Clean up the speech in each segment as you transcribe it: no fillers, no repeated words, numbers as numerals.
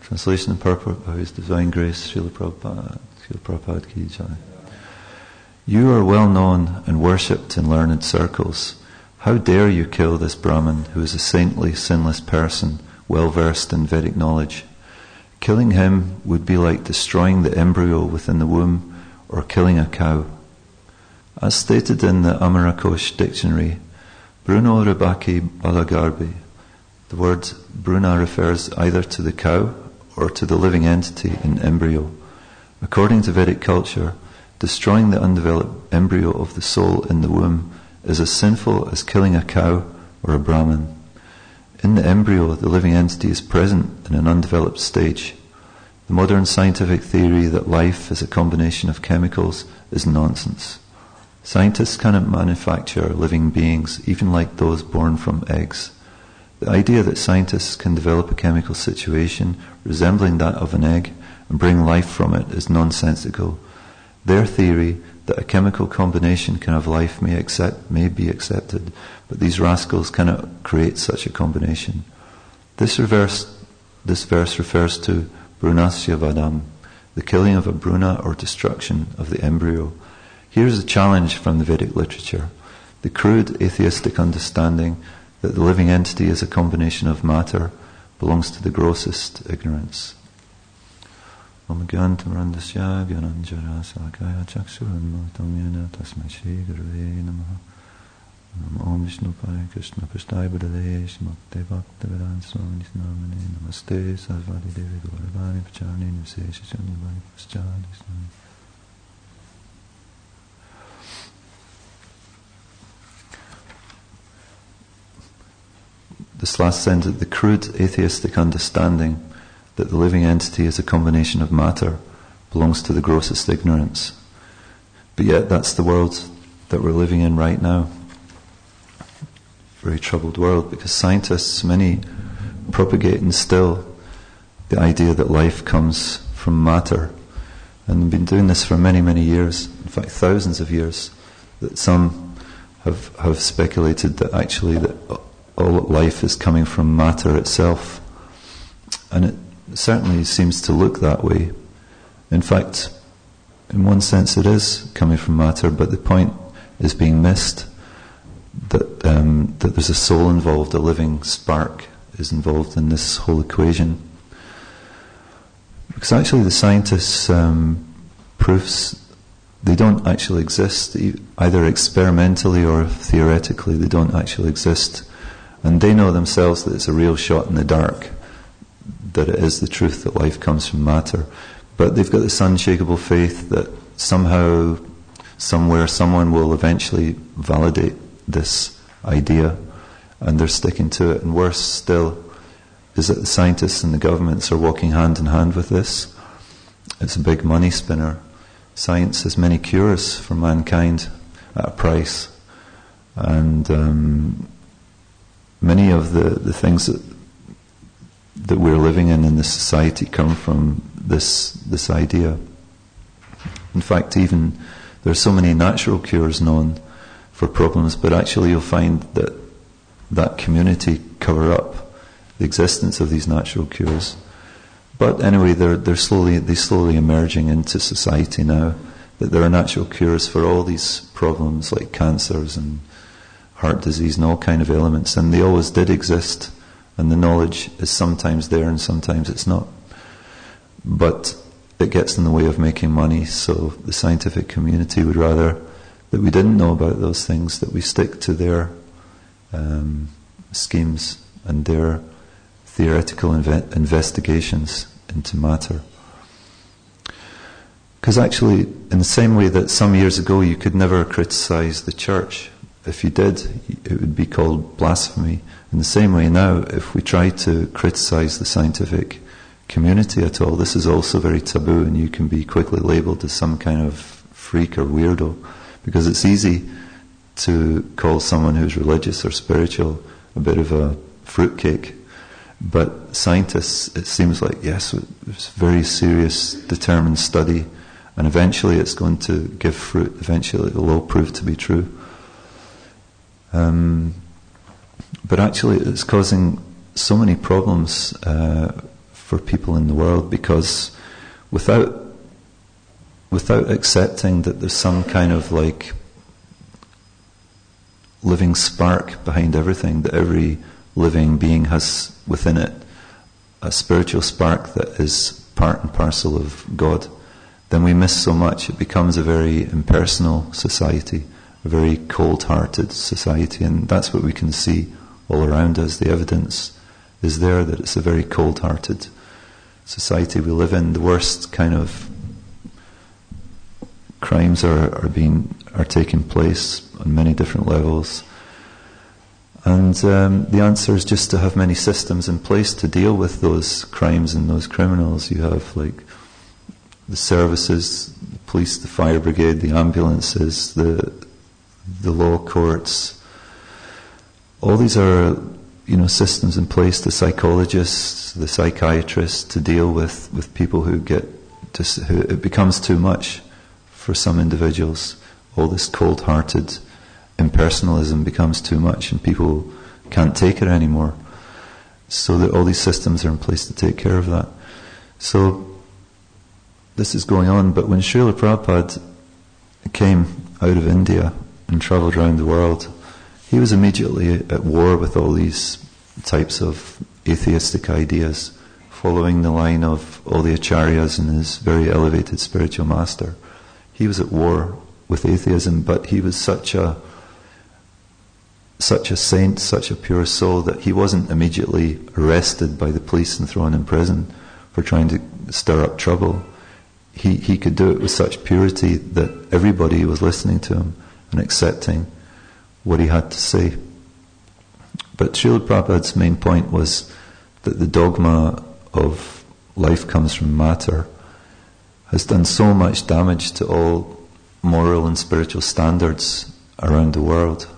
Translation and purport by His Divine Grace, Srila Prabhupada Ki Jai. You are well known and worshipped in learned circles. How dare you kill this Brahmin who is a saintly, sinless person, well versed in Vedic knowledge? Killing him would be like destroying the embryo within the womb or killing a cow. As stated in the Amarakosh dictionary, Bruno Rabaki Balagarbi, the word Bruna refers either to the cow or to the living entity in embryo. According to Vedic culture, destroying the undeveloped embryo of the soul in the womb is as sinful as killing a cow or a Brahmin. In the embryo, the living entity is present in an undeveloped stage. The modern scientific theory that life is a combination of chemicals is nonsense. Scientists cannot manufacture living beings, even like those born from eggs. The idea that scientists can develop a chemical situation resembling that of an egg and bring life from it is nonsensical. Their theory that a chemical combination can have life may be accepted, but these rascals cannot create such a combination. This verse refers to Brunasya Vadam, the killing of a Bruna or destruction of the embryo. Here's a challenge from the Vedic literature. The crude atheistic understanding that the living entity is a combination of matter belongs to the grossest ignorance. Om Gyantamarandasya Gyananjara Sakaya Chaksuranmatam Yana Tasmai Shri Gurave Namaha. Om Vishnu Pai Krishna Prasthaya Buddhale Smakte Bhakta Vedanta Swami Namane Namaste Sarvadi Devi Gauravani Pacharni Nivsesha Chandravani Paschadi Swami. This last sentence, the crude atheistic understanding that the living entity is a combination of matter belongs to the grossest ignorance. But yet that's the world that we're living in right now. Very troubled world, because scientists, many propagate and instill the idea that life comes from matter. And they've been doing this for many, many years, in fact thousands of years, that some have speculated that actually that all life is coming from matter itself. And it certainly seems to look that way. In fact, in one sense it is coming from matter, but the point is being missed, that there's a soul involved, a living spark is involved in this whole equation. Because actually the scientists' proofs, they don't actually exist, either experimentally or theoretically, they don't actually exist. And they know themselves that it's a real shot in the dark, that it is the truth that life comes from matter. But they've got this unshakable faith that somehow, somewhere, someone will eventually validate this idea, and they're sticking to it. And worse still is that the scientists and the governments are walking hand in hand with this. It's a big money spinner. Science has many cures for mankind at a price, and many of the things that we're living in this society come from this idea. In fact, even there are so many natural cures known for problems, but actually you'll find that community cover up the existence of these natural cures. But anyway, they're slowly emerging into society now, that there are natural cures for all these problems like cancers and heart disease and all kind of ailments, and they always did exist, and the knowledge is sometimes there and sometimes it's not. But it gets in the way of making money, so the scientific community would rather that we didn't know about those things, that we stick to their schemes and their theoretical investigations into matter. Because actually, in the same way that some years ago you could never criticize the church, if you did, it would be called blasphemy. In the same way now, if we try to criticize the scientific community at all, this is also very taboo, and you can be quickly labeled as some kind of freak or weirdo, because it's easy to call someone who's religious or spiritual a bit of a fruitcake. But scientists, it seems like, yes, it's very serious, determined study, and eventually it's going to give fruit. Eventually it will all prove to be true. But actually it's causing so many problems for people in the world, because without accepting that there's some kind of like living spark behind everything, that every living being has within it a spiritual spark that is part and parcel of God, then we miss so much. It becomes a very impersonal society, a very cold-hearted society, and that's what we can see all around us. The evidence is there that it's a very cold-hearted society we live in. The worst kind of crimes are taking place on many different levels, and the answer is just to have many systems in place to deal with those crimes and those criminals. You have like the services, the police, the fire brigade, the ambulances, the law courts. All these are, systems in place. The psychologists, the psychiatrists, to deal with people who who it becomes too much for some individuals. All this cold-hearted impersonalism becomes too much, and people can't take it anymore. So that all these systems are in place to take care of that. So this is going on, but when Srila Prabhupada came out of India and travelled around the world, he was immediately at war with all these types of atheistic ideas, following the line of all the acharyas and his very elevated spiritual master. He was at war with atheism, but he was such a saint, such a pure soul, that he wasn't immediately arrested by the police and thrown in prison for trying to stir up trouble. He could do it with such purity that everybody was listening to him and accepting what he had to say. But Srila Prabhupada's main point was that the dogma of life comes from matter has done so much damage to all moral and spiritual standards around the world.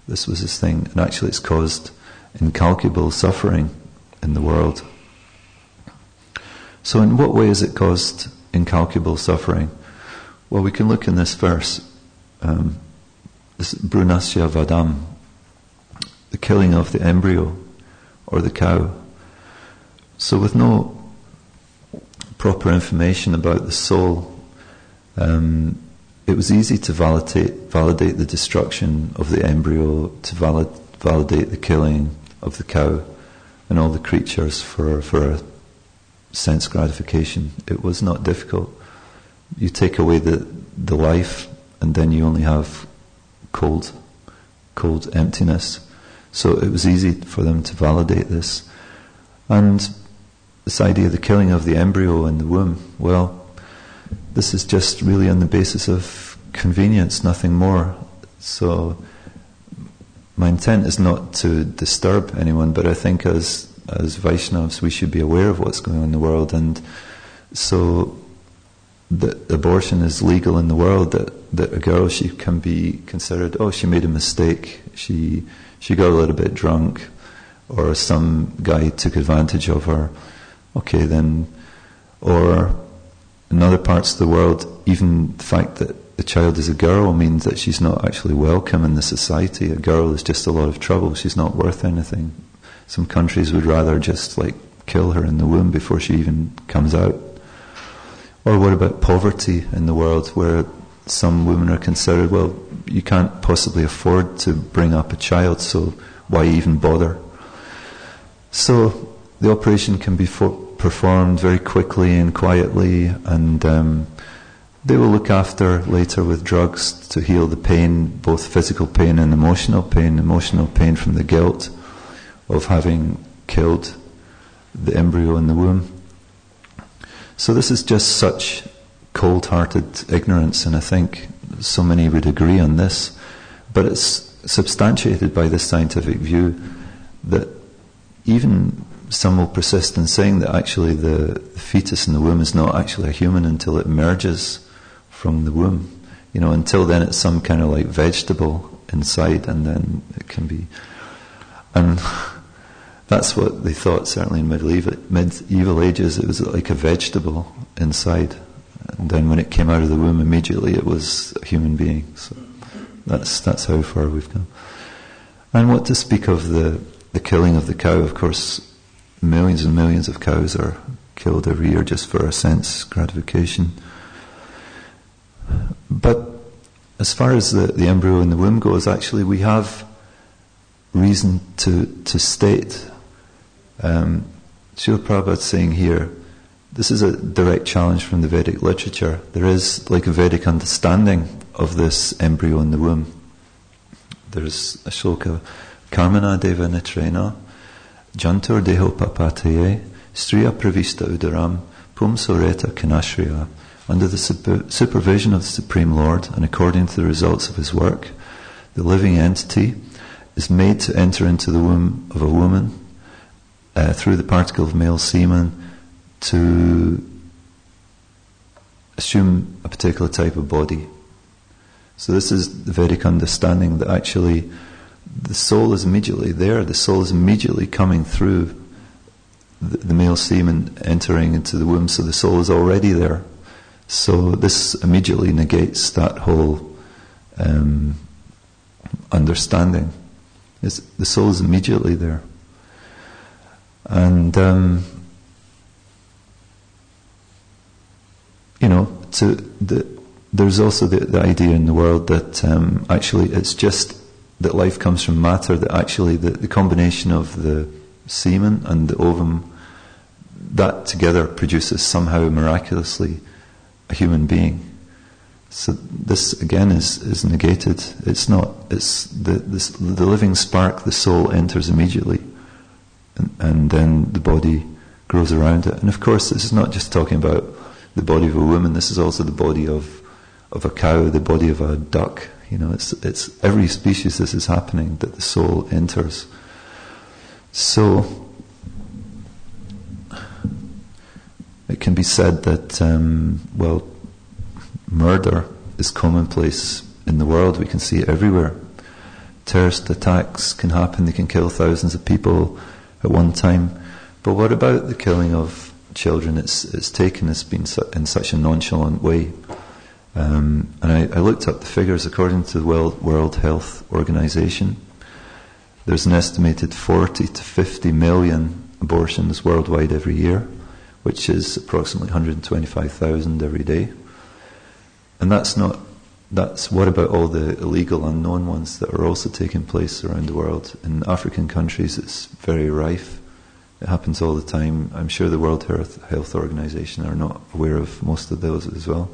This was his thing, and actually it's caused incalculable suffering in the world. So in what way has it caused incalculable suffering? Well, we can look in this verse, this Brunasya Vadam, the killing of the embryo or the cow. So with no proper information about the soul, it was easy to validate the destruction of the embryo, to validate the killing of the cow and all the creatures for a sense gratification. It was not difficult. You take away the life, and then you only have cold emptiness. So it was easy for them to validate this. And this idea of the killing of the embryo in the womb, well, this is just really on the basis of convenience, nothing more. So my intent is not to disturb anyone, but I think as Vaishnavas we should be aware of what's going on in the world. And so that abortion is legal in the world, that a girl, she can be considered, she made a mistake, she got a little bit drunk, or some guy took advantage of her. Okay then, or in other parts of the world, even the fact that the child is a girl means that she's not actually welcome in the society. A girl is just a lot of trouble, she's not worth anything. Some countries would rather just kill her in the womb before she even comes out. Or what about poverty in the world, where some women are considered, well, you can't possibly afford to bring up a child, so why even bother? So the operation can be performed very quickly and quietly, and they will look after later with drugs to heal the pain, both physical pain and emotional pain from the guilt of having killed the embryo in the womb. So this is just such cold-hearted ignorance, and I think so many would agree on this, but it's substantiated by this scientific view that even some will persist in saying that actually the fetus in the womb is not actually a human until it emerges from the womb. Until then it's some kind of vegetable inside, and then it can be... And that's what they thought, certainly in medieval ages. It was like a vegetable inside. And then when it came out of the womb, immediately it was a human being. So that's how far we've gone. And what to speak of the killing of the cow? Of course, millions and millions of cows are killed every year just for a sense gratification. But as far as the embryo in the womb goes, actually we have reason to state, Srila Prabhupada's saying here, this is a direct challenge from the Vedic literature. There is like a Vedic understanding of this embryo in the womb. There's a shloka, Karmana deva nitrena, jantur deho papataye, striya pravista udaram, pum soreta kanashriya. Under the supervision of the Supreme Lord and according to the results of his work, the living entity is made to enter into the womb of a woman through the particle of male semen to assume a particular type of body. So this is the Vedic understanding that actually the soul is immediately there, the soul is immediately coming through the male semen entering into the womb, so the soul is already there. So this immediately negates that whole understanding. The soul is immediately there. And there's also the idea in the world that actually it's just that life comes from matter, that actually the combination of the semen and the ovum, that together produces somehow miraculously a human being. So this again is negated. It's not. It's the living spark. The soul enters immediately, and then the body grows around it. And of course, this is not just talking about the body of a woman. This is also the body of a cow, the body of a duck. It's every species this is happening, that the soul enters. So it can be said that murder is commonplace in the world. We can see it everywhere. Terrorist attacks can happen. They can kill thousands of people at one time. But what about the killing of children? It's taken as being in such a nonchalant way. And I looked up the figures. According to the World Health Organization, there's an estimated 40 to 50 million abortions worldwide every year, which is approximately 125,000 every day. And that's what about all the illegal unknown ones that are also taking place around the world? In African countries it's very rife. It happens all the time. I'm sure the World Health Organization are not aware of most of those as well.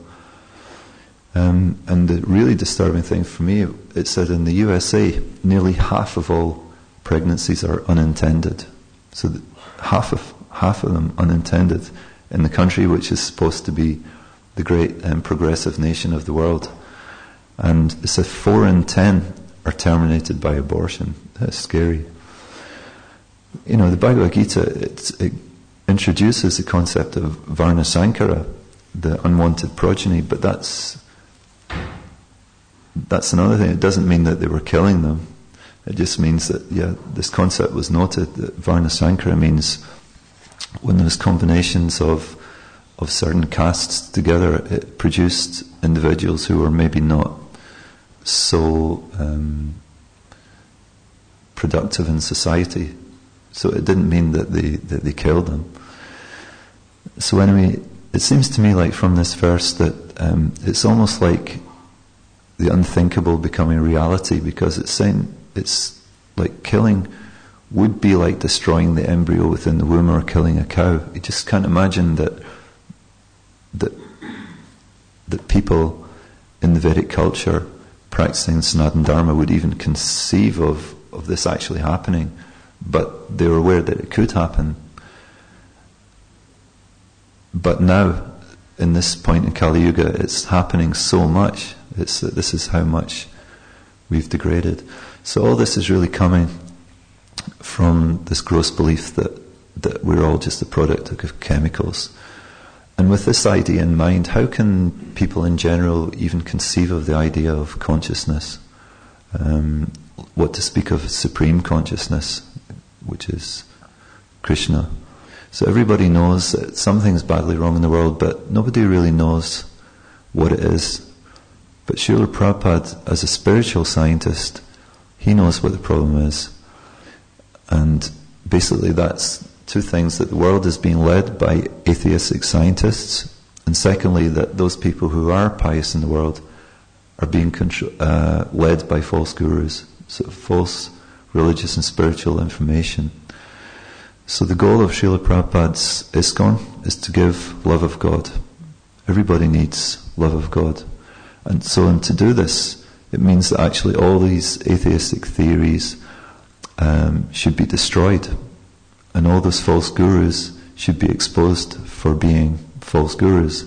And the really disturbing thing for me, it said in the USA, nearly half of all pregnancies are unintended. So half of them unintended in the country which is supposed to be the great progressive nation of the world. And it said 4 in 10 are terminated by abortion. That's scary. The Bhagavad Gita, it introduces the concept of Varna Sankara, the unwanted progeny, but that's another thing. It doesn't mean that they were killing them. It just means that, this concept was noted, that Varna Sankara means when there's combinations of certain castes together, it produced individuals who were maybe not so productive in society. So it didn't mean that they killed them. So anyway, it seems to me like from this verse that it's almost like the unthinkable becoming reality, because it's saying it's like killing would be like destroying the embryo within the womb or killing a cow. You just can't imagine that people in the Vedic culture practicing Sanatana Dharma would even conceive of this actually happening, but they were aware that it could happen. But now, in this point in Kali Yuga, it's happening so much. This is how much we've degraded. So all this is really coming from this gross belief that we're all just a product of chemicals. And with this idea in mind, how can people in general even conceive of the idea of consciousness? What to speak of supreme consciousness, which is Krishna. So everybody knows that something's badly wrong in the world, but nobody really knows what it is. But Srila Prabhupada, as a spiritual scientist, he knows what the problem is. And basically that's Two things: that the world is being led by atheistic scientists, and secondly, that those people who are pious in the world are being led by false gurus, so false religious and spiritual information. So the goal of Srila Prabhupada's ISKCON is to give love of God. Everybody needs love of God. And to do this, it means that actually all these atheistic theories should be destroyed. And all those false gurus should be exposed for being false gurus.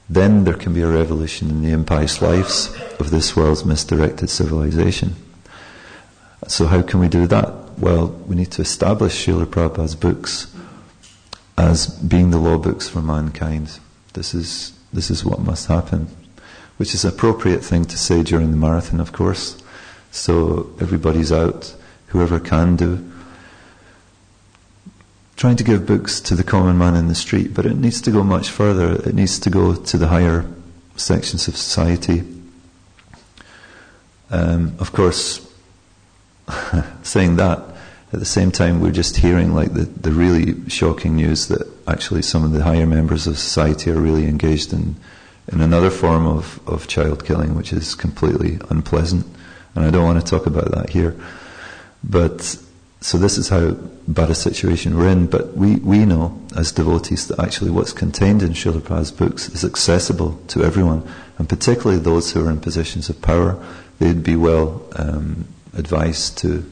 Then there can be a revolution in the impious lives of this world's misdirected civilization. So how can we do that? Well, we need to establish Srila Prabhupada's books as being the law books for mankind. This is what must happen, which is an appropriate thing to say during the marathon, of course. So everybody's out, whoever can do, trying to give books to the common man in the street, but it needs to go much further. It needs to go to the higher sections of society. Of course, saying that, at the same time we're just hearing like the really shocking news that actually some of the higher members of society are really engaged in another form of child killing, which is completely unpleasant, and I don't want to talk about that here. But so this is how bad a situation we're in, but we know as devotees that actually what's contained in Srila Prabhupada's books is accessible to everyone, and particularly those who are in positions of power. They'd be well advised to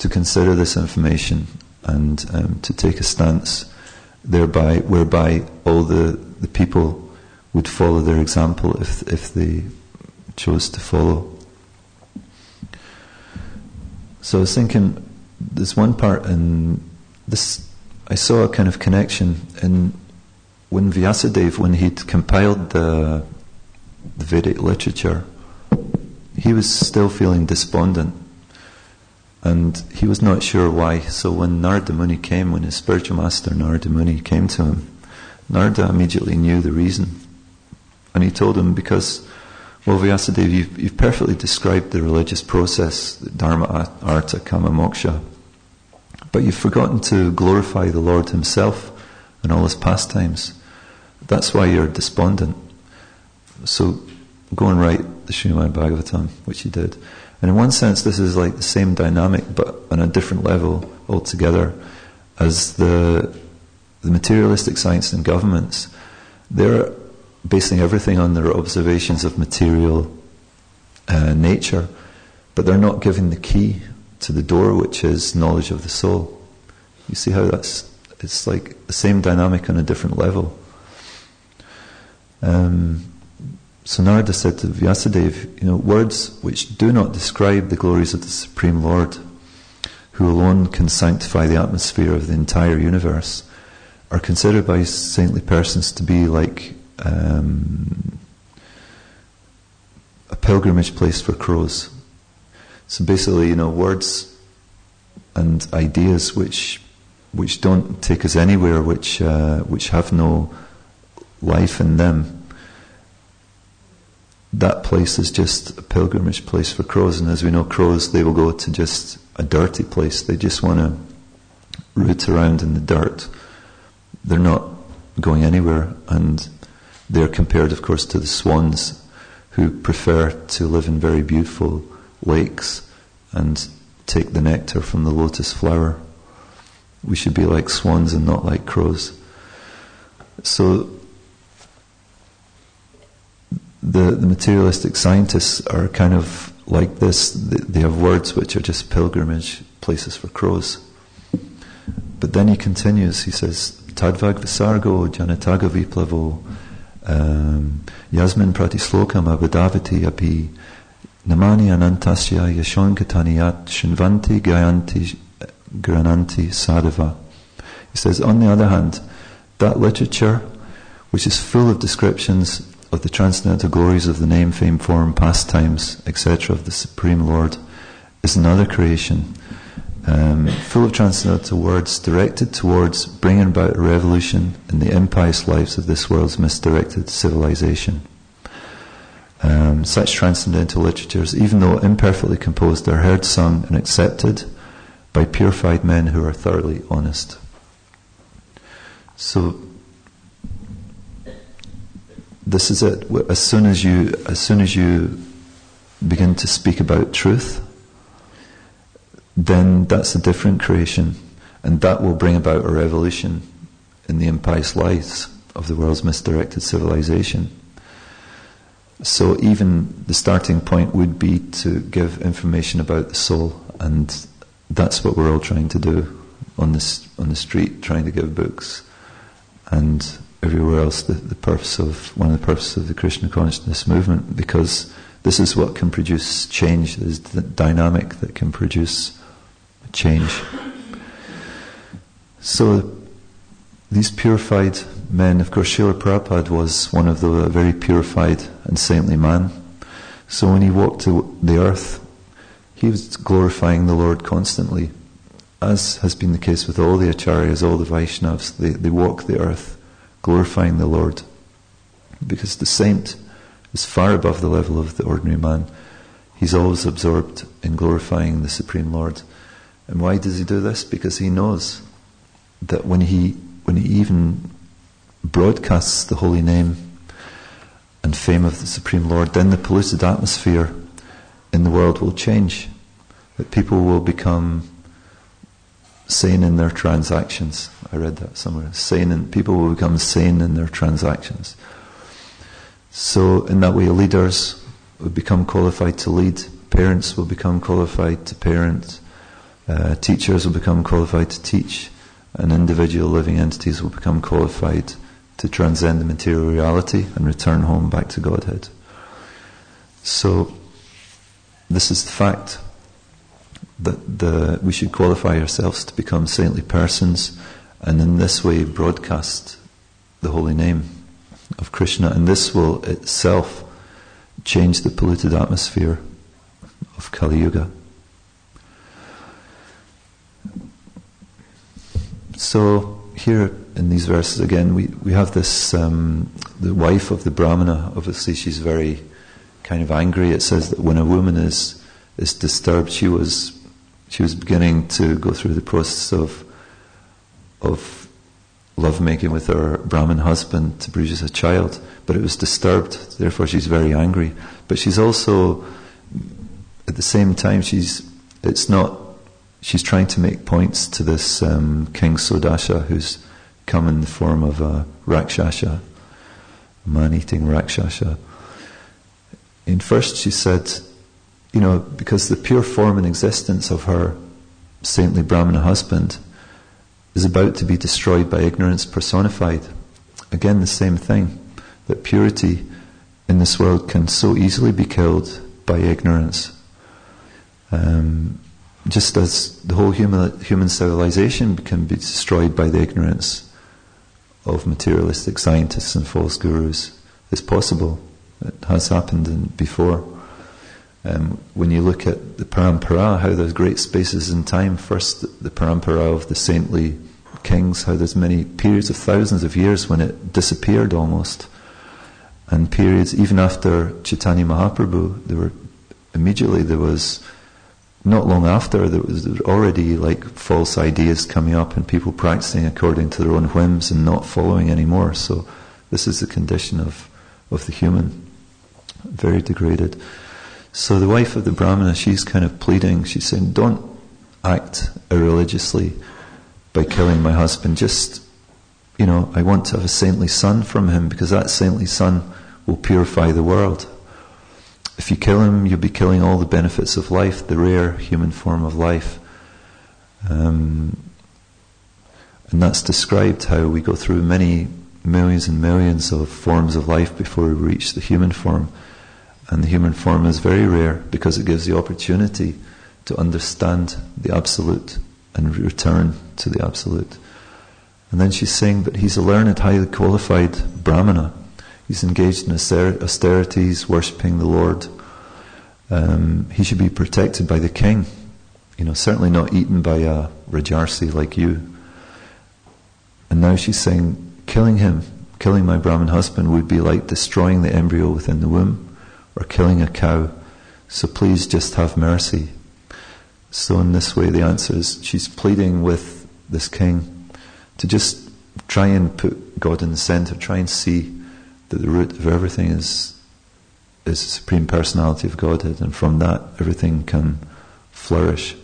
consider this information and to take a stance whereby all the people would follow their example if they chose to follow. So I was thinking, there's one part in this, I saw a kind of connection in when Vyasadeva, when he'd compiled the Vedic literature, he was still feeling despondent, and he was not sure why. So when Narada Muni came, when his spiritual master Narada Muni came to him, Narada immediately knew the reason, and he told him, because, well, Vyasadeva, you've perfectly described the religious process, dharma, artha, kama, moksha, but you've forgotten to glorify the Lord himself and all his pastimes. That's why you're despondent. So go and write the Srimad Bhagavatam, which he did. And in one sense, this is like the same dynamic, but on a different level altogether, as the materialistic science and governments. They're basing everything on their observations of material nature, but they're not giving the key to the door, which is knowledge of the soul. You see how it's like the same dynamic on a different level. So Narada said to Vyasadeva, words which do not describe the glories of the Supreme Lord, who alone can sanctify the atmosphere of the entire universe, are considered by saintly persons to be like a pilgrimage place for crows. So basically, words and ideas which don't take us anywhere, which have no life in them, that place is just a pilgrimage place for crows. And as we know, crows, they will go to just a dirty place. They just want to root around in the dirt. They're not going anywhere, and they're compared, of course, to the swans, who prefer to live in very beautiful lakes and take the nectar from the lotus flower. We should be like swans and not like crows. So the materialistic scientists are kind of like this. They have words which are just pilgrimage places for crows. But then he continues, he says, Tadvag visargo janataga viplavo yasmin pratislokam abhidavati api namani anantasya yashonkatanyat shinvanti gayanti grananti sadhava. He says, on the other hand, that literature which is full of descriptions of the transcendental glories of the name, fame, form, pastimes, etc. of the Supreme Lord, is another creation, full of transcendental words directed towards bringing about a revolution in the impious lives of this world's misdirected civilization. Such transcendental literatures, even though imperfectly composed, are heard, sung and accepted by purified men who are thoroughly honest. So this is it. As soon as you begin to speak about truth, then that's a different creation, and that will bring about a revolution in the impious lies of the world's misdirected civilization. So even the starting point would be to give information about the soul, and that's what we're all trying to do on the street, trying to give books, and everywhere else. One of the purposes of the Krishna consciousness movement, because this is what can produce change. There's the dynamic that can produce change. So these purified men, of course, Srila Prabhupada was one of the very purified and saintly man. So when he walked to the earth, he was glorifying the Lord constantly, as has been the case with all the acharyas, all the Vaishnavas. They walk the earth glorifying the Lord, because the saint is far above the level of the ordinary man. He's always absorbed in glorifying the Supreme Lord. And why does he do this? Because he knows that when he even broadcasts the holy name and fame of the Supreme Lord, then the polluted atmosphere in the world will change. That people will become sane in their transactions. I read that somewhere. People will become sane in their transactions. So in that way, leaders will become qualified to lead, parents will become qualified to parent, teachers will become qualified to teach, and individual living entities will become qualified to transcend the material reality and return home back to Godhead. So this is the fact, that we should qualify ourselves to become saintly persons, and in this way broadcast the holy name of Krishna, and this will itself change the polluted atmosphere of Kali Yuga. So here in these verses again, we have this, the wife of the Brahmana, obviously she's very kind of angry. It says that when a woman is disturbed, she was beginning to go through the process of lovemaking with her Brahmin husband to produce a child, but it was disturbed, therefore she's very angry. But she's also, at the same time, she's trying to make points to this King Sodasha, who's come in the form of a Rakshasa, a man-eating Rakshasa. And first she said, because the pure form and existence of her saintly Brahmana husband is about to be destroyed by ignorance personified. Again, the same thing, that purity in this world can so easily be killed by ignorance. Just as the whole human civilization can be destroyed by the ignorance of materialistic scientists and false gurus. It's possible. It has happened before. When you look at the parampara, how there's great spaces in time. First, the parampara of the saintly kings, how there's many periods of thousands of years when it disappeared almost. And periods, even after Chaitanya Mahaprabhu, not long after, there was already like false ideas coming up and people practicing according to their own whims and not following anymore. So this is the condition of the human, very degraded. So the wife of the Brahmana, she's kind of pleading, she's saying, don't act irreligiously by killing my husband. Just, I want to have a saintly son from him, because that saintly son will purify the world. If you kill him, you'll be killing all the benefits of life, the rare human form of life. And that's described how we go through many millions and millions of forms of life before we reach the human form. And the human form is very rare because it gives the opportunity to understand the Absolute and return to the Absolute. And then she's saying, but he's a learned, highly qualified Brahmana. He's engaged in austerities, worshipping the Lord. He should be protected by the king. Certainly not eaten by a Rajarsi like you. And now she's saying, killing my Brahmin husband would be like destroying the embryo within the womb, or killing a cow. So please just have mercy. So in this way the answer is, she's pleading with this king to just try and put God in the center, try and see that the root of everything is the Supreme Personality of Godhead, and from that everything can flourish.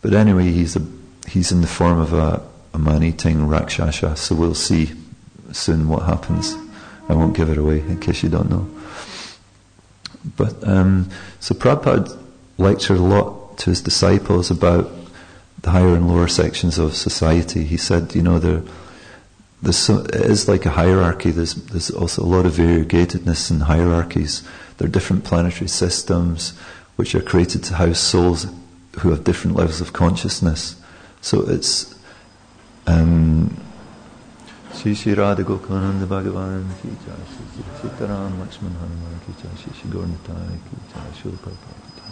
But anyway, he's in the form of a man-eating Rakshasa, so we'll see soon what happens. I won't give it away in case you don't know. But so Prabhupada lectured a lot to his disciples about the higher and lower sections of society. He said, it is like a hierarchy. There's also a lot of variegatedness in hierarchies. There are different planetary systems which are created to house souls who have different levels of consciousness. So it's Shri Shri Radha Gokulananda Bhagavan ki jai, Shri Sitaram Lakshman Hanuman ki jai, Shri Shri Gaurnitai ki jai, Srila Prabhupada ki jai.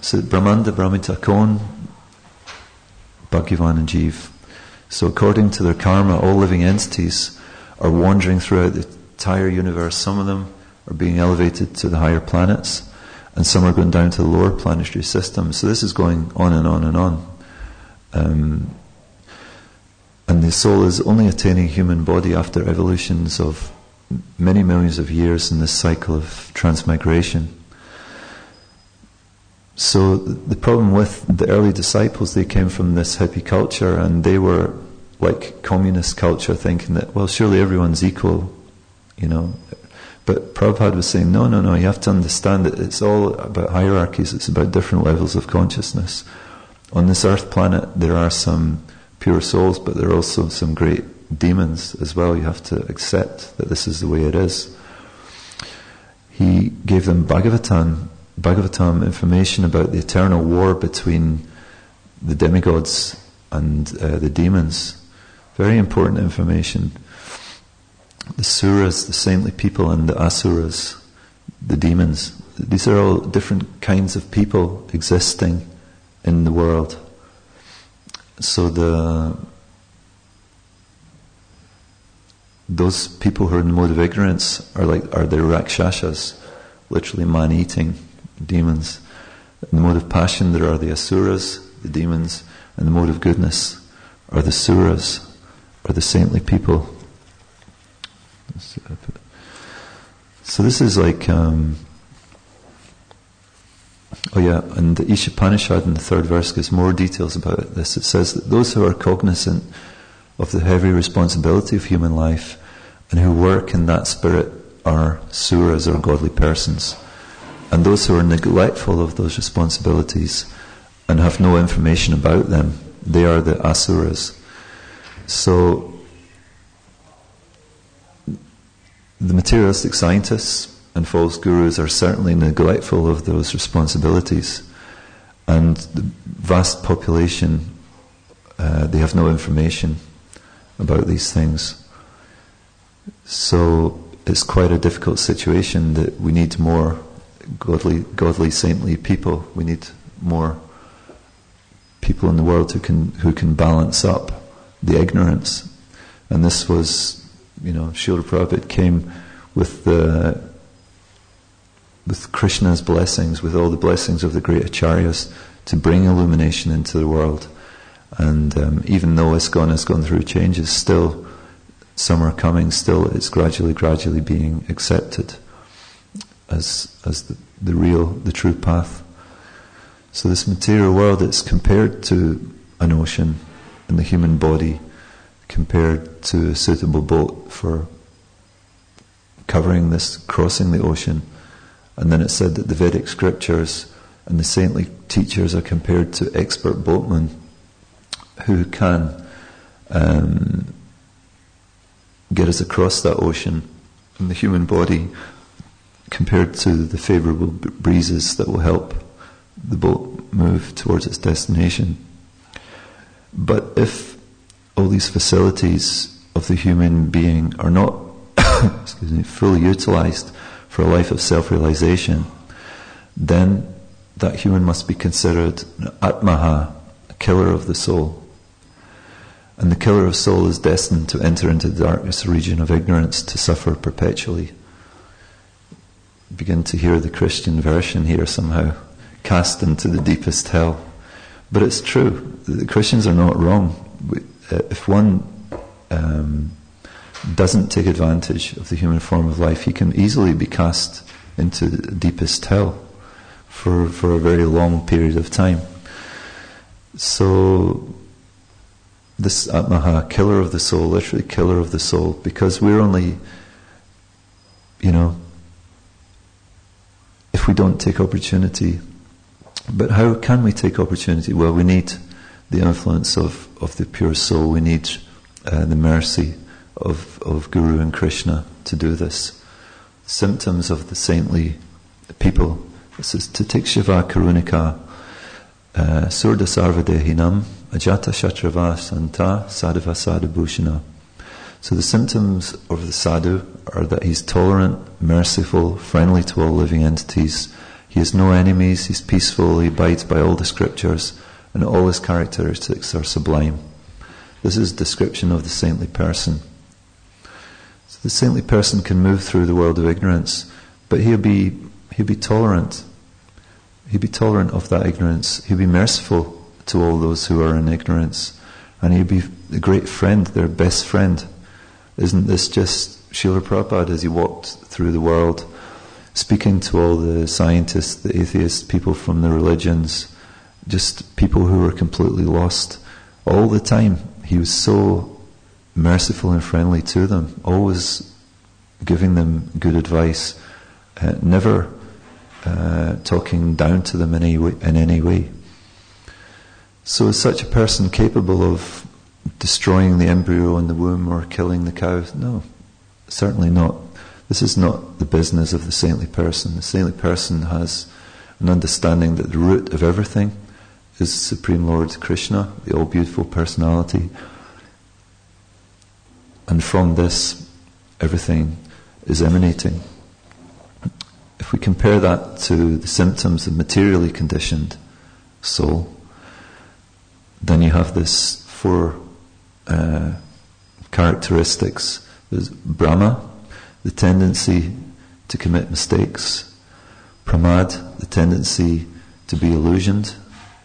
So Brahmanda, Brahmita, Kon, Bhagavan and Jeev. So according to their karma, all living entities are wandering throughout the entire universe. Some of them are being elevated to the higher planets, and some are going down to the lower planetary systems. So this is going on and on and on. And the soul is only attaining a human body after evolutions of many millions of years in this cycle of transmigration. So the problem with the early disciples, they came from this hippie culture, and they were like communist culture, thinking that, well, surely everyone's equal, But Prabhupada was saying, no, you have to understand that it's all about hierarchies, it's about different levels of consciousness. On this earth planet, there are some pure souls, but there are also some great demons as well. You have to accept that this is the way it is. He gave them Bhagavatam information about the eternal war between the demigods and the demons. Very important information. The suras, the saintly people, and the asuras, the demons. These are all different kinds of people existing in the world. So those people who are in the mode of ignorance are the Rakshasas, literally man-eating demons. In the mode of passion there are the asuras, the demons, and the mode of goodness are the suras, or the saintly people. So this is like, and the Ishopanishad in the 3rd verse gives more details about this. It says that those who are cognizant of the heavy responsibility of human life and who work in that spirit are suras, or godly persons. And those who are neglectful of those responsibilities and have no information about them, they are the asuras. So the materialistic scientists and false gurus are certainly neglectful of those responsibilities, and the vast population, they have no information about these things. So it's quite a difficult situation that we need more godly, saintly people. We need more people in the world who can balance up the ignorance. And this was, Srila Prabhupada came with Krishna's blessings, with all the blessings of the great acharyas, to bring illumination into the world. And even though ISKCON has gone through changes, still some are coming. Still, it's gradually being accepted as the true path. So this material world, it's compared to an ocean, and the human body compared to a suitable boat for crossing the ocean. And then it said that the Vedic scriptures and the saintly teachers are compared to expert boatmen who can get us across that ocean, and the human body compared to the favourable breezes that will help the boat move towards its destination. But if all these facilities of the human being are not fully utilised for a life of self-realisation, then that human must be considered an atmaha, a killer of the soul. And the killer of soul is destined to enter into the darkest region of ignorance, to suffer perpetually. Begin to hear the Christian version here somehow. cast into the deepest hell. But it's true. The Christians are not wrong. If one doesn't take advantage of the human form of life, he can easily be cast into the deepest hell for a very long period of time. So this Atmaha, killer of the soul, literally killer of the soul, because we're only, if we don't take opportunity. But how can we take opportunity? Well, we need the influence of the pure soul. We need the mercy of Guru and Krishna to do this. Symptoms of the saintly people. This is Titikshava Karunika Surda Sarvadehinam Ajata Shatrava Santa Sadhava Sadhabhushana. So the symptoms of the sadhu are that he's tolerant, merciful, friendly to all living entities. He has no enemies, he's peaceful, he abides by all the scriptures, and all his characteristics are sublime. This is a description of the saintly person. So the saintly person can move through the world of ignorance, but he'll be tolerant. He'll be tolerant of that ignorance. He'll be merciful to all those who are in ignorance, and he'll be a great friend, their best friend. Isn't this just Srila Prabhupada as he walked through the world, speaking to all the scientists, the atheists, people from the religions, just people who were completely lost. All the time, he was so merciful and friendly to them, always giving them good advice, never talking down to them in any way. So is such a person capable of destroying the embryo in the womb or killing the cow? No, certainly not. This is not the business of the saintly person. The saintly person has an understanding that the root of everything is Supreme Lord Krishna, the all-beautiful personality. And from this, everything is emanating. If we compare that to the symptoms of materially conditioned soul, then you have this four characteristics. There's Brahma, the tendency to commit mistakes; Pramad, the tendency to be illusioned;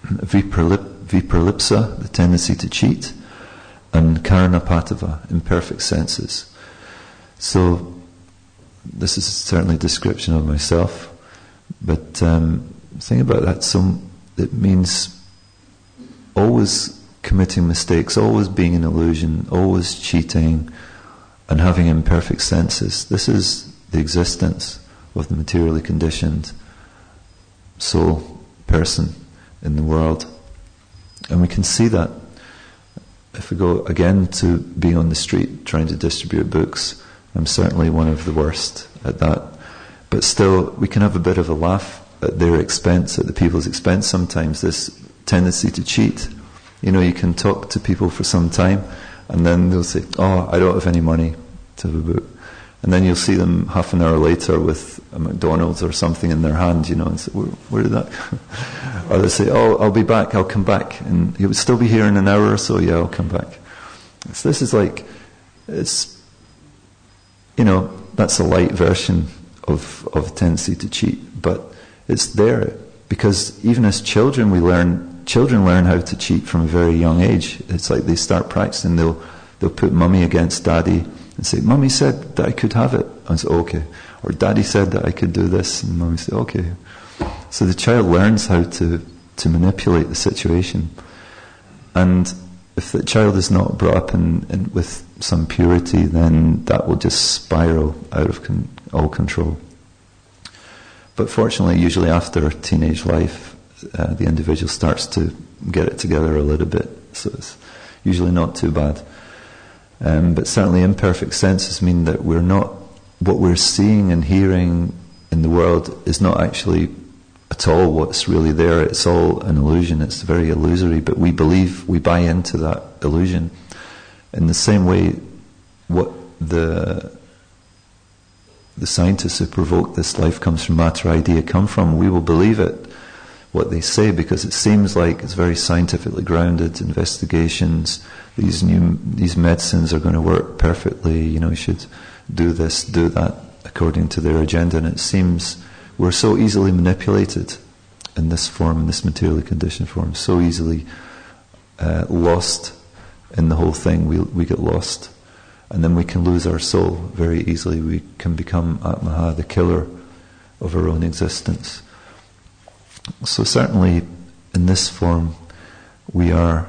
Vipralipsa, the tendency to cheat; and Karanapatava, imperfect senses. So this is certainly a description of myself, but the thing about that, it means always committing mistakes, always being an illusion, always cheating, and having imperfect senses. This is the existence of the materially conditioned soul person in the world. And we can see that. If we go again to being on the street trying to distribute books, I'm certainly one of the worst at that. But still, we can have a bit of a laugh at their expense, at the people's expense sometimes, this tendency to cheat. You can talk to people for some time, and then they'll say, "Oh, I don't have any money to have a book." And then you'll see them half an hour later with a McDonald's or something in their hand, and say, where did that go? Or they say, "Oh, I'll be back, I'll come back." And he would still be here in an hour or so. "Yeah, I'll come back." So this is like, that's a light version of a tendency to cheat. But it's there, because even as children children learn how to cheat from a very young age. It's like they start practicing, they'll put mummy against daddy and say, "Mummy said that I could have it." And say, "Okay." Or "Daddy said that I could do this." And mummy say, "Okay." So the child learns how to manipulate the situation. And if the child is not brought up with some purity, then that will just spiral out of all control. But fortunately, usually after teenage life, the individual starts to get it together a little bit, so it's usually not too bad. But certainly imperfect senses mean that what we're seeing and hearing in the world is not actually at all what's really there. It's all an illusion. It's very illusory, but we buy into that illusion. In the same way, what the scientists who provoked this life comes from matter idea come from, we will believe it, what they say, because it seems like it's very scientifically grounded investigations. These medicines are going to work perfectly. You should do this, do that, according to their agenda. And it seems we're so easily manipulated in this form, in this materially conditioned form, so easily lost in the whole thing. We get lost, and then we can lose our soul very easily. We can become Atmaha, the killer of our own existence. So certainly in this form we are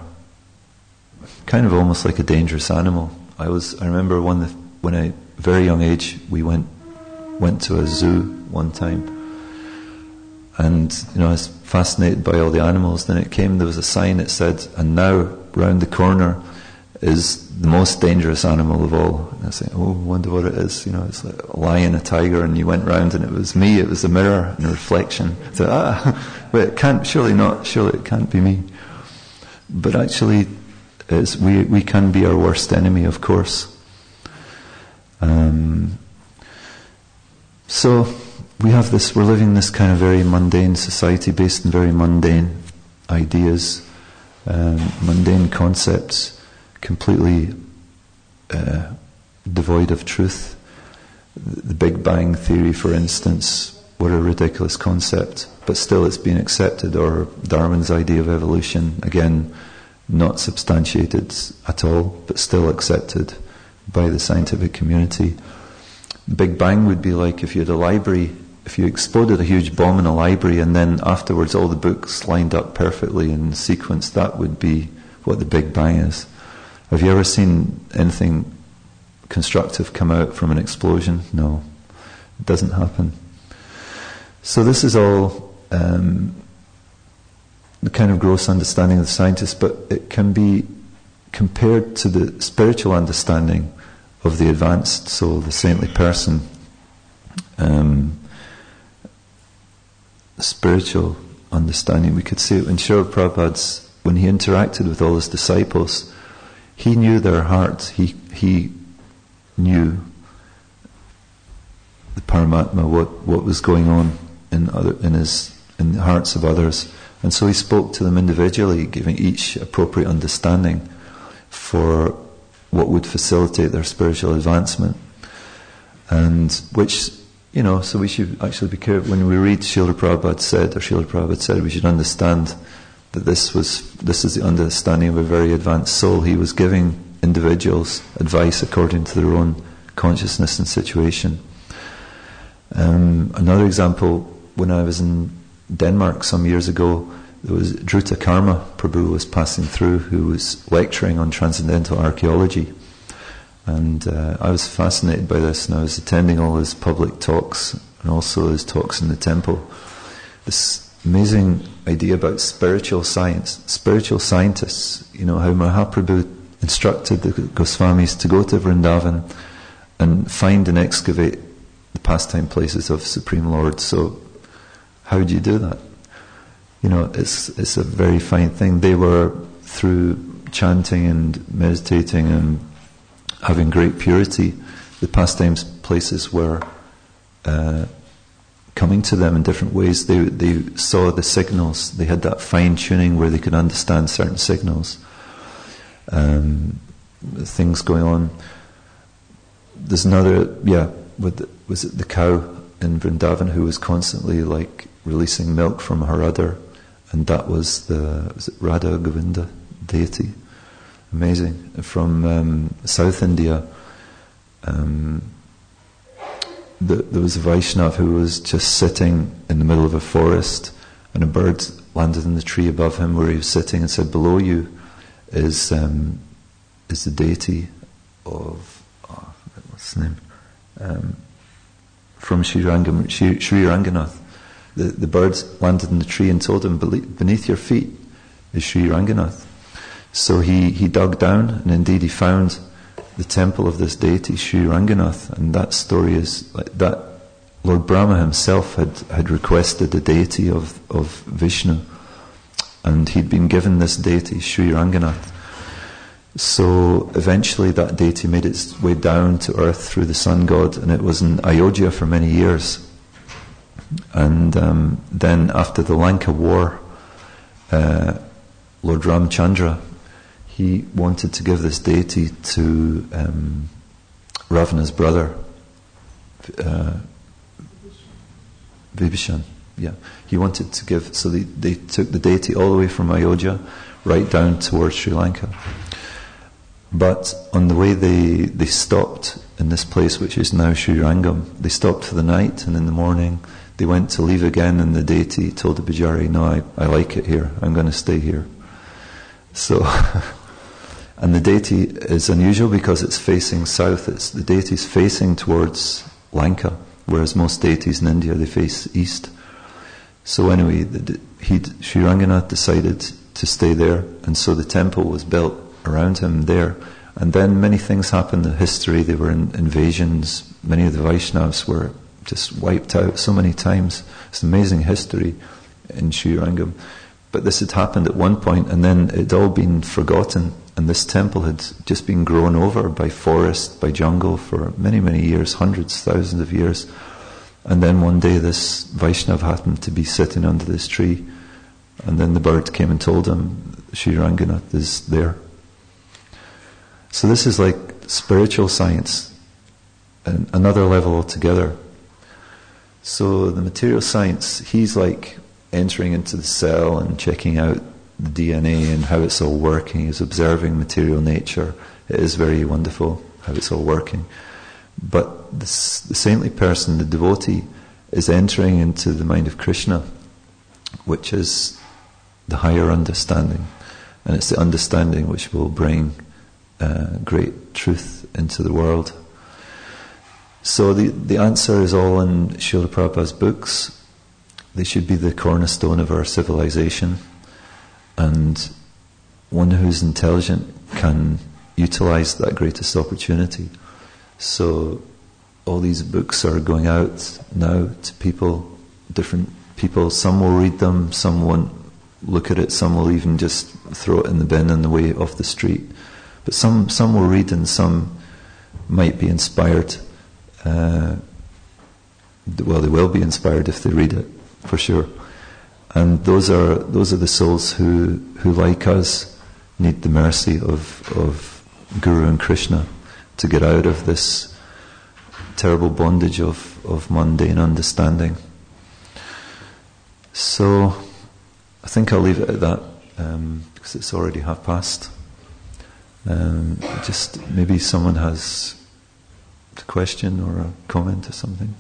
kind of almost like a dangerous animal. I remember when I very young age we went to a zoo one time, and I was fascinated by all the animals. Then there was a sign that said, "And now round the corner is the most dangerous animal of all." And I was like, "Oh, I wonder what it is." It's like a lion, a tiger, and you went round and it was me. It was a mirror and a reflection. So but it can't, surely it can't be me. But actually, we can be our worst enemy, of course. So we're living in this kind of very mundane society based on very mundane ideas, mundane concepts, completely devoid of truth. The Big Bang Theory, for instance, what a ridiculous concept, but still it's been accepted. Or Darwin's idea of evolution, again, not substantiated at all, but still accepted by the scientific community. Big Bang would be like if you had a library, if you exploded a huge bomb in a library and then afterwards all the books lined up perfectly in sequence. That would be what the Big Bang is. Have you ever seen anything constructive come out from an explosion? No, it doesn't happen. So this is all the kind of gross understanding of the scientists, but it can be compared to the spiritual understanding of the advanced soul, the saintly person. Spiritual understanding, we could say it when Srila Prabhupada, when he interacted with all his disciples, he knew their heart. He knew the Paramatma, what was going on in the hearts of others, and so he spoke to them individually, giving each appropriate understanding for what would facilitate their spiritual advancement. And which, so we should actually be careful when we read Srila Prabhupada said, we should understand that this is the understanding of a very advanced soul. He was giving individuals advice according to their own consciousness and situation. Another example, when I was in Denmark some years ago, there was Druta Karma Prabhu was passing through, who was lecturing on transcendental archaeology. And I was fascinated by this, and I was attending all his public talks and also his talks in the temple. This amazing idea about spiritual science, spiritual scientists, how Mahaprabhu instructed the Goswamis to go to Vrindavan and find and excavate the pastime places of Supreme Lord. So how do you do that? It's a very fine thing. They were, through chanting and meditating and having great purity, the pastimes places were coming to them in different ways. They saw the signals. They had that fine tuning where they could understand certain signals. Things going on. There's another, was it the cow in Vrindavan who was constantly releasing milk from her udder, and that was was it Radha Govinda deity. Amazing. From South India, there was a Vaishnav who was just sitting in the middle of a forest, and a bird landed in the tree above him where he was sitting and said, "Below you is the deity of what's his name? From Sri Ranganath." The birds landed in the tree and told him, "Beneath your feet is Sri Ranganath." So he dug down, and indeed he found the temple of this deity, Sri Ranganath. And that story is like that. Lord Brahma himself had requested the deity of Vishnu, and he'd been given this deity, Sri Ranganath. So eventually that deity made its way down to earth through the sun god, and it was in Ayodhya for many years. And then after the Lanka war, Lord Ramchandra, he wanted to give this deity to Ravana's brother, Vibhishan. Yeah, he wanted to give, so they took the deity all the way from Ayodhya right down towards Sri Lanka. But on the way they stopped in this place which is now Sri Rangam. They stopped for the night, and in the morning they went to leave again, and the deity told the Pujari, no, I like it here, I'm going to stay here. So, and the deity is unusual because it's facing south. The deity's facing towards Lanka, whereas most deities in India, they face east. So anyway, Sri Ranganath decided to stay there, and so the temple was built around him there. And then many things happened in history. There were invasions. Many of the Vaishnavas were just wiped out so many times. It's an amazing history in Sri Rangam. But this had happened at one point, and then it had all been forgotten, and this temple had just been grown over by forest, by jungle for many, many years, hundreds, thousands of years. And then one day this Vaishnav happened to be sitting under this tree, and then the bird came and told him, Sri Ranganath is there. So this is like spiritual science, and another level altogether. So the material science, he's like entering into the cell and checking out the DNA and how it's all working. He's observing material nature. It is very wonderful how it's all working. But the saintly person, the devotee, is entering into the mind of Krishna, which is the higher understanding. And it's the understanding which will bring great truth into the world. So the answer is all in Srila Prabhupada's books. They should be the cornerstone of our civilization. And one who's intelligent can utilize that greatest opportunity. So all these books are going out now to people, different people. Some will read them, some won't look at it, some will even just throw it in the bin on the way off the street. But some will read, and some might be inspired. Well, they will be inspired if they read it, for sure. And those are the souls who like us, need the mercy of Guru and Krishna to get out of this terrible bondage of mundane understanding. So I think I'll leave it at that, because it's already past. Just maybe someone has a question or a comment or something.